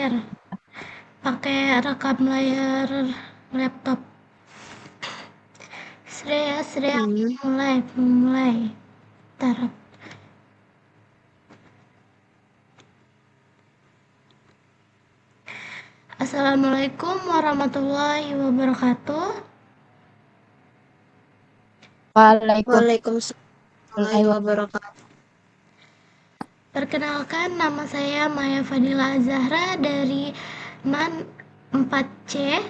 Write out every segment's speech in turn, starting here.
share pakai rekam layar laptop. Shreya Hmm. mulai. Ntar. Assalamualaikum warahmatullahi wabarakatuh. Waalaikumsalam Waalaikumsalam warahmatullahi warahmatullahi wabarakatuh. Perkenalkan, nama saya Maya Fadila Zahra dari MAN 4C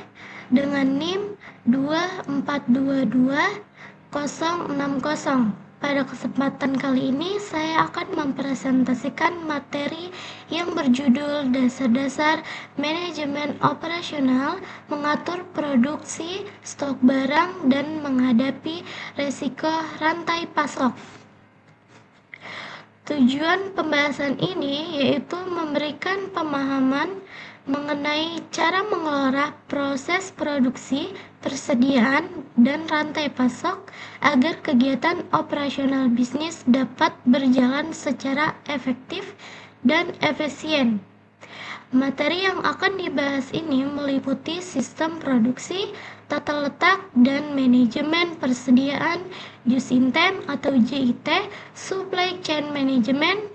dengan NIM 2422060. Pada kesempatan kali ini saya akan mempresentasikan materi yang berjudul Dasar-dasar Manajemen Operasional, Mengatur Produksi, Stok Barang, dan Menghadapi Risiko Rantai Pasok. Tujuan pembahasan ini yaitu memberikan pemahaman mengenai cara mengelola proses produksi, persediaan, dan rantai pasok agar kegiatan operasional bisnis dapat berjalan secara efektif dan efisien. Materi yang akan dibahas ini meliputi sistem produksi, tata letak dan manajemen persediaan, just in time atau JIT, supply chain management,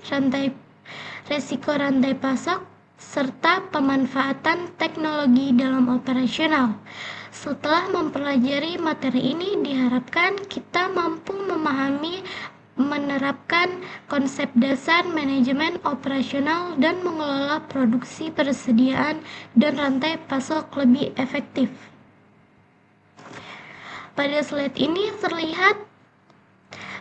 resiko rantai pasok, serta pemanfaatan teknologi dalam operasional. Setelah mempelajari materi ini, diharapkan kita mampu memahami menerapkan konsep dasar manajemen operasional dan mengelola produksi, persediaan, dan rantai pasok lebih efektif. Pada slide ini terlihat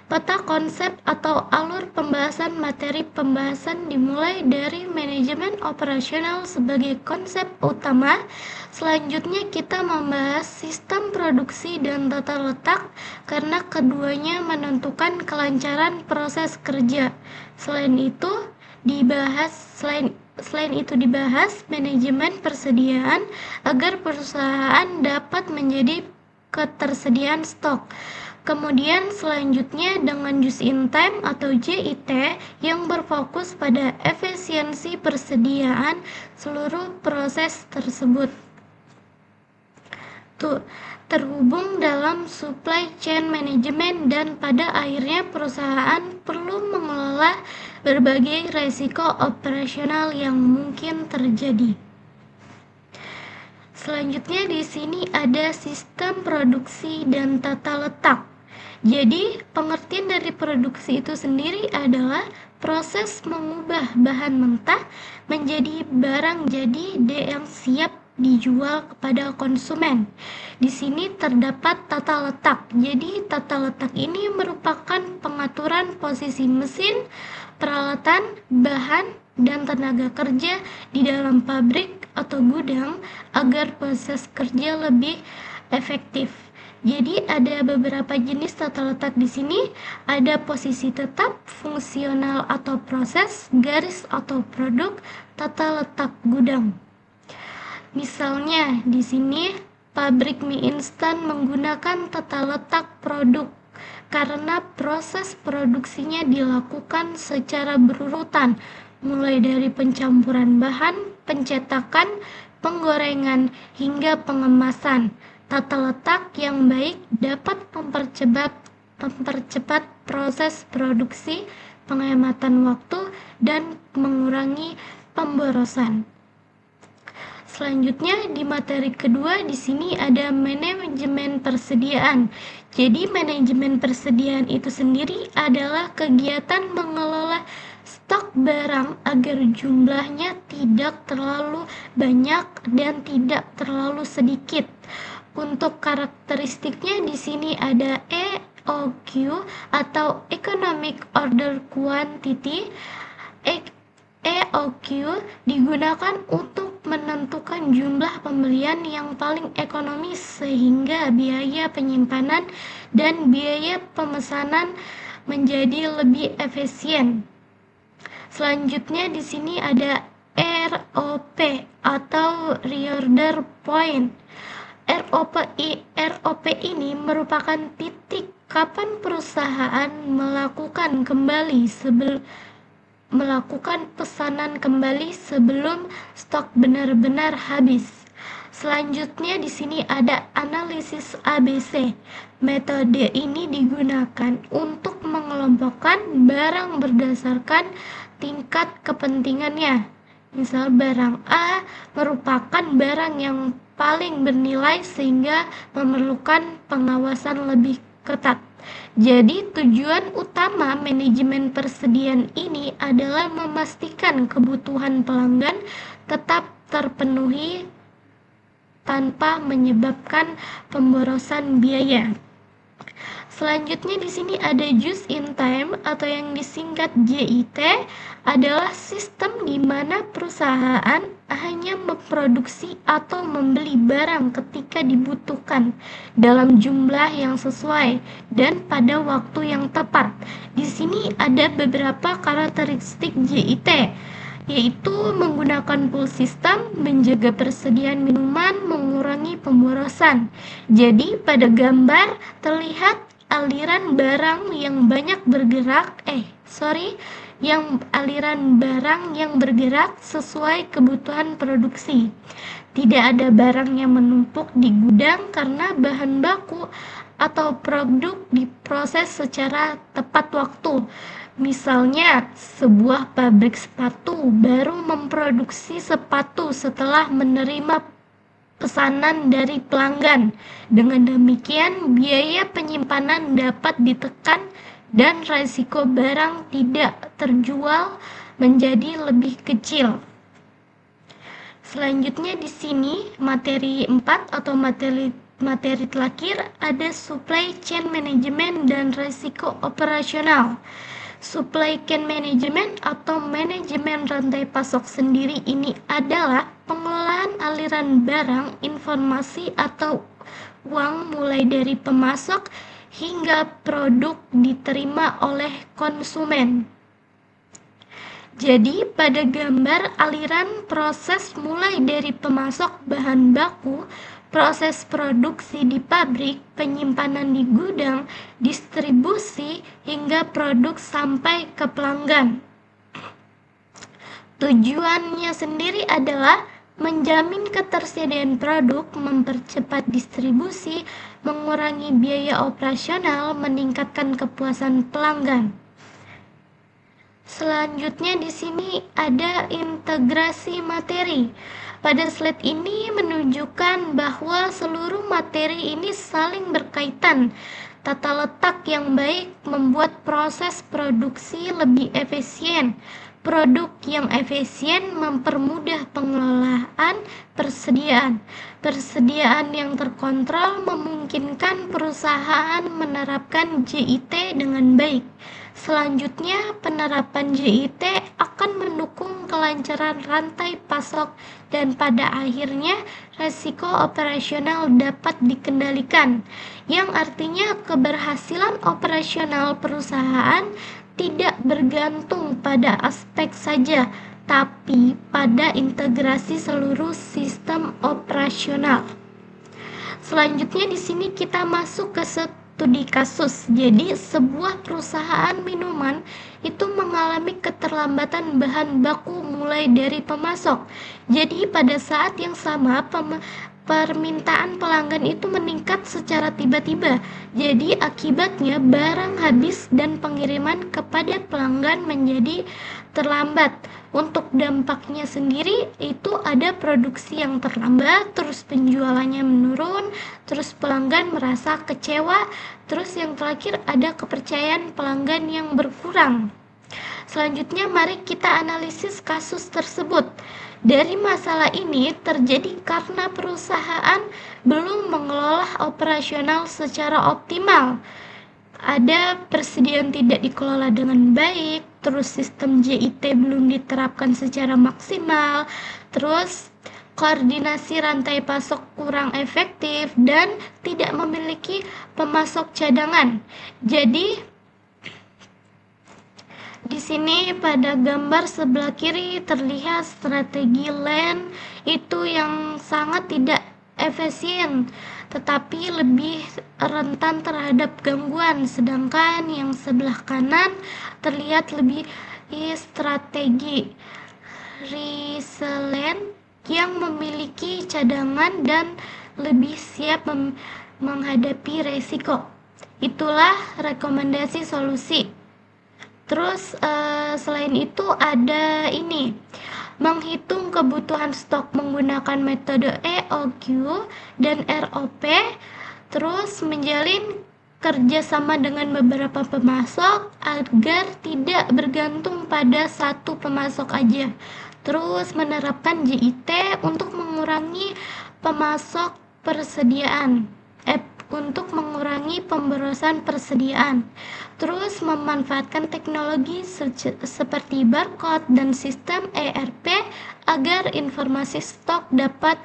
peta konsep atau alur pembahasan materi pembahasan dimulai dari manajemen operasional sebagai konsep utama. Selanjutnya kita membahas sistem produksi dan tata letak karena keduanya menentukan kelancaran proses kerja. Selain itu dibahas manajemen persediaan agar perusahaan dapat menjadi ketersediaan stok. Kemudian selanjutnya dengan just in time atau JIT yang berfokus pada efisiensi persediaan seluruh proses tersebut. Terhubung dalam supply chain management dan pada akhirnya perusahaan perlu mengelola berbagai risiko operasional yang mungkin terjadi. Selanjutnya di sini ada sistem produksi dan tata letak. Jadi, pengertian dari produksi itu sendiri adalah proses mengubah bahan mentah menjadi barang jadi yang siap dijual kepada konsumen. Di sini terdapat tata letak. Jadi, tata letak ini merupakan pengaturan posisi mesin, peralatan, bahan, dan tenaga kerja di dalam pabrik atau gudang agar proses kerja lebih efektif. Jadi ada beberapa jenis tata letak di sini. Ada posisi tetap, fungsional atau proses, garis atau produk, tata letak gudang. Misalnya di sini pabrik mie instan menggunakan tata letak produk karena proses produksinya dilakukan secara berurutan, mulai dari pencampuran bahan, pencetakan, penggorengan, hingga pengemasan. Tata letak yang baik dapat mempercepat proses produksi, penghematan waktu, dan mengurangi pemborosan. Selanjutnya di materi kedua di sini ada manajemen persediaan. Jadi manajemen persediaan itu sendiri adalah kegiatan mengelola stok barang agar jumlahnya tidak terlalu banyak dan tidak terlalu sedikit. Untuk karakteristiknya di sini ada EOQ atau Economic Order Quantity. EOQ digunakan untuk menentukan jumlah pembelian yang paling ekonomis sehingga biaya penyimpanan dan biaya pemesanan menjadi lebih efisien. Selanjutnya di sini ada ROP atau Reorder Point. ROP ini merupakan titik kapan perusahaan melakukan kembali melakukan pesanan kembali sebelum stok benar-benar habis. Selanjutnya di sini ada analisis ABC. Metode ini digunakan untuk mengelompokkan barang berdasarkan tingkat kepentingannya. Misal barang A merupakan barang yang paling bernilai sehingga memerlukan pengawasan lebih ketat. Jadi tujuan utama manajemen persediaan ini adalah memastikan kebutuhan pelanggan tetap terpenuhi tanpa menyebabkan pemborosan biaya. Selanjutnya di sini ada just in time atau yang disingkat JIT, adalah sistem di mana perusahaan hanya memproduksi atau membeli barang ketika dibutuhkan dalam jumlah yang sesuai dan pada waktu yang tepat. Di sini ada beberapa karakteristik JIT, yaitu menggunakan pool system, menjaga persediaan minuman, mengurangi pemborosan. Jadi pada gambar terlihat aliran barang yang bergerak sesuai kebutuhan produksi. Tidak ada barang yang menumpuk di gudang karena bahan baku atau produk diproses secara tepat waktu. Misalnya, sebuah pabrik sepatu baru memproduksi sepatu setelah menerima pesanan dari pelanggan. Dengan demikian, biaya penyimpanan dapat ditekan dan risiko barang tidak terjual menjadi lebih kecil. Selanjutnya di sini materi 4 atau materi terakhir ada supply chain management dan risiko operasional. Supply chain management atau manajemen rantai pasok sendiri ini adalah pengelolaan aliran barang, informasi atau uang mulai dari pemasok hingga produk diterima oleh konsumen. Jadi pada gambar aliran proses mulai dari pemasok bahan baku, proses produksi di pabrik, penyimpanan di gudang, distribusi, hingga produk sampai ke pelanggan. Tujuannya sendiri adalah menjamin ketersediaan produk, mempercepat distribusi, mengurangi biaya operasional, meningkatkan kepuasan pelanggan. Selanjutnya di sini ada integrasi materi. Pada slide ini menunjukkan bahwa seluruh materi ini saling berkaitan. Tata letak yang baik membuat proses produksi lebih efisien. Produk yang efisien mempermudah pengelolaan persediaan. Persediaan yang terkontrol memungkinkan perusahaan menerapkan JIT dengan baik. Selanjutnya, penerapan JIT akan mendukung kelancaran rantai pasok dan pada akhirnya risiko operasional dapat dikendalikan, yang artinya keberhasilan operasional perusahaan tidak bergantung pada aspek saja, tapi pada integrasi seluruh sistem operasional. Selanjutnya di sini kita masuk ke studi kasus. Jadi sebuah perusahaan minuman itu mengalami keterlambatan bahan baku mulai dari pemasok. Jadi pada saat yang sama permintaan pelanggan itu meningkat secara tiba-tiba. Jadi akibatnya barang habis dan pengiriman kepada pelanggan menjadi terlambat. Untuk dampaknya sendiri itu ada produksi yang terlambat, terus penjualannya menurun, terus pelanggan merasa kecewa, terus yang terakhir ada kepercayaan pelanggan yang berkurang. Selanjutnya mari kita analisis kasus tersebut. Dari masalah ini terjadi karena perusahaan belum mengelola operasional secara optimal. Ada persediaan tidak dikelola dengan baik, terus sistem JIT belum diterapkan secara maksimal, terus koordinasi rantai pasok kurang efektif dan tidak memiliki pemasok cadangan. Jadi di sini pada gambar sebelah kiri terlihat strategi land itu yang sangat tidak efisien, tetapi lebih rentan terhadap gangguan, sedangkan yang sebelah kanan terlihat lebih strategi resilient yang memiliki cadangan dan lebih siap menghadapi resiko. Itulah rekomendasi solusi. Terus selain itu ada ini, menghitung kebutuhan stok menggunakan metode EOQ dan ROP, terus menjalin kerjasama dengan beberapa pemasok agar tidak bergantung pada satu pemasok aja. Terus menerapkan JIT untuk mengurangi pemasok persediaan. Untuk mengurangi pemborosan persediaan. Terus memanfaatkan teknologi seperti barcode dan sistem ERP agar informasi stok dapat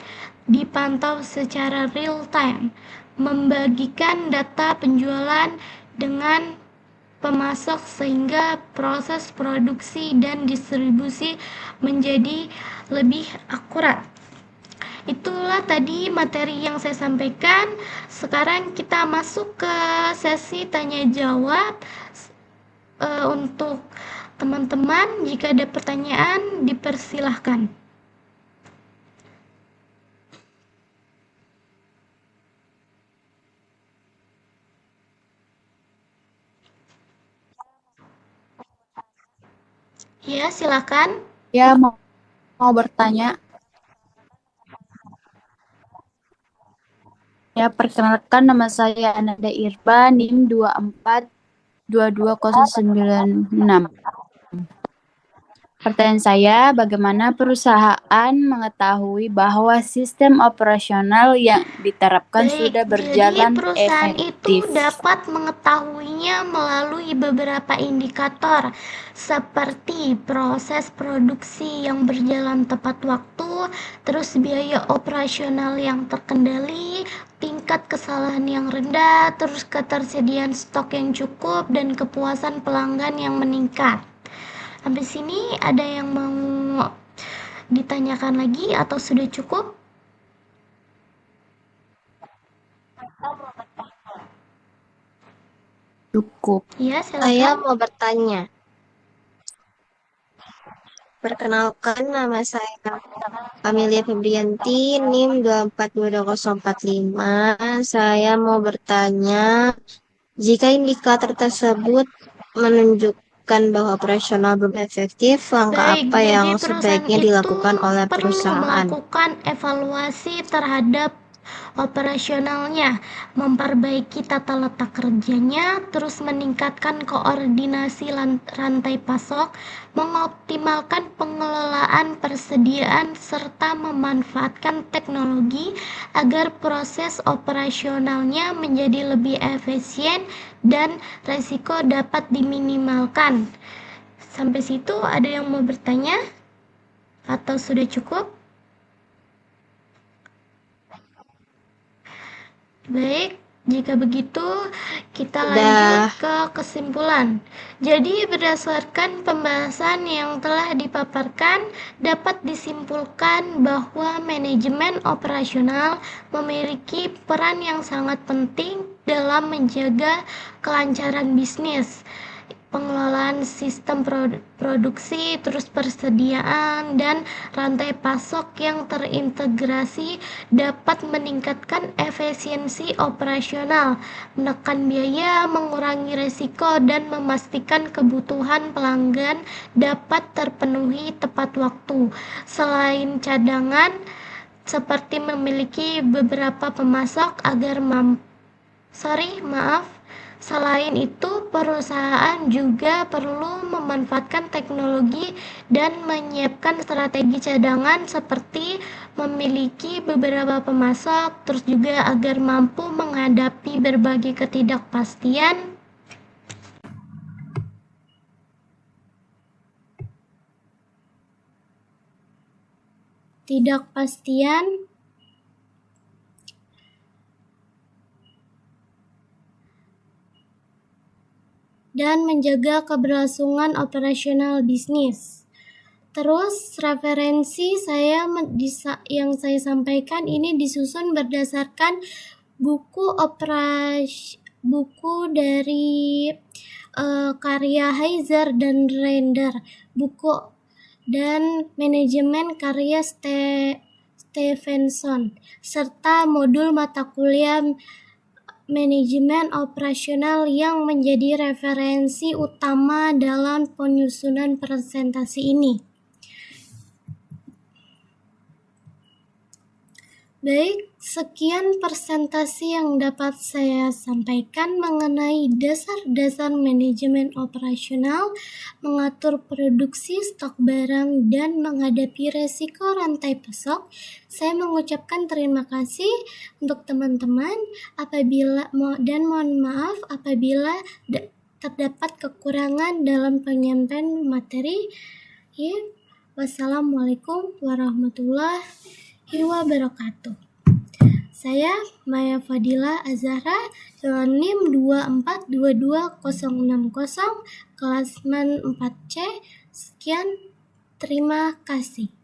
dipantau secara real time. Membagikan data penjualan dengan pemasok sehingga proses produksi dan distribusi menjadi lebih akurat. Itulah tadi materi yang saya sampaikan. Sekarang kita masuk ke sesi tanya jawab. Untuk teman-teman, jika ada pertanyaan dipersilahkan. Ya, silakan. Ya, mau bertanya. Ya, perkenalkan nama saya Ananda Irba, NIM 2422096. Pertanyaan saya, bagaimana perusahaan mengetahui bahwa sistem operasional yang diterapkan sudah berjalan jadi perusahaan efektif? itu dapat mengetahuinya melalui beberapa indikator seperti proses produksi yang berjalan tepat waktu, terus biaya operasional yang terkendali, tingkat kesalahan yang rendah, terus ketersediaan stok yang cukup, dan kepuasan pelanggan yang meningkat. Sampai sini ada yang mau ditanyakan lagi atau sudah cukup? Cukup. Ya, silakan. Saya mau bertanya. Perkenalkan, nama saya Amelia Febrianti, NIM 2422045. Saya mau bertanya, jika indikator tersebut menunjukkan bahwa operasional belum efektif, langkah apa yang sebaiknya dilakukan oleh perusahaan? Perlu melakukan evaluasi terhadap operasionalnya, memperbaiki tata letak kerjanya, terus meningkatkan koordinasi rantai pasok, mengoptimalkan pengelolaan persediaan, serta memanfaatkan teknologi agar proses operasionalnya menjadi lebih efisien dan risiko dapat diminimalkan. Sampai situ ada yang mau bertanya? Atau sudah cukup? Baik, jika begitu kita lanjut ke kesimpulan. Jadi berdasarkan pembahasan yang telah dipaparkan, dapat disimpulkan bahwa manajemen operasional memiliki peran yang sangat penting dalam menjaga kelancaran bisnis, pengelolaan sistem produksi, terus persediaan dan rantai pasok yang terintegrasi dapat meningkatkan efisiensi operasional, menekan biaya, mengurangi risiko, dan memastikan kebutuhan pelanggan dapat terpenuhi tepat waktu. Selain cadangan, seperti memiliki beberapa pemasok agar Selain itu, perusahaan juga perlu memanfaatkan teknologi dan menyiapkan strategi cadangan seperti memiliki beberapa pemasok, terus juga agar mampu menghadapi berbagai ketidakpastian. Dan menjaga keberlangsungan operasional bisnis. Terus referensi yang saya sampaikan ini disusun berdasarkan buku dari karya Heiser dan Render, buku dan manajemen karya Stevenson, serta modul mata kuliah manajemen operasional yang menjadi referensi utama dalam penyusunan presentasi ini. Baik, sekian presentasi yang dapat saya sampaikan mengenai dasar-dasar manajemen operasional, mengatur produksi stok barang, dan menghadapi resiko rantai pasok. Saya mengucapkan terima kasih untuk teman-teman dan mohon maaf apabila terdapat kekurangan dalam penyampaian materi. Wassalamualaikum warahmatullahi wabarakatuh. Saya Maya Fadila Azhara dengan NIM 2422060 kelas 4C. Sekian, terima kasih.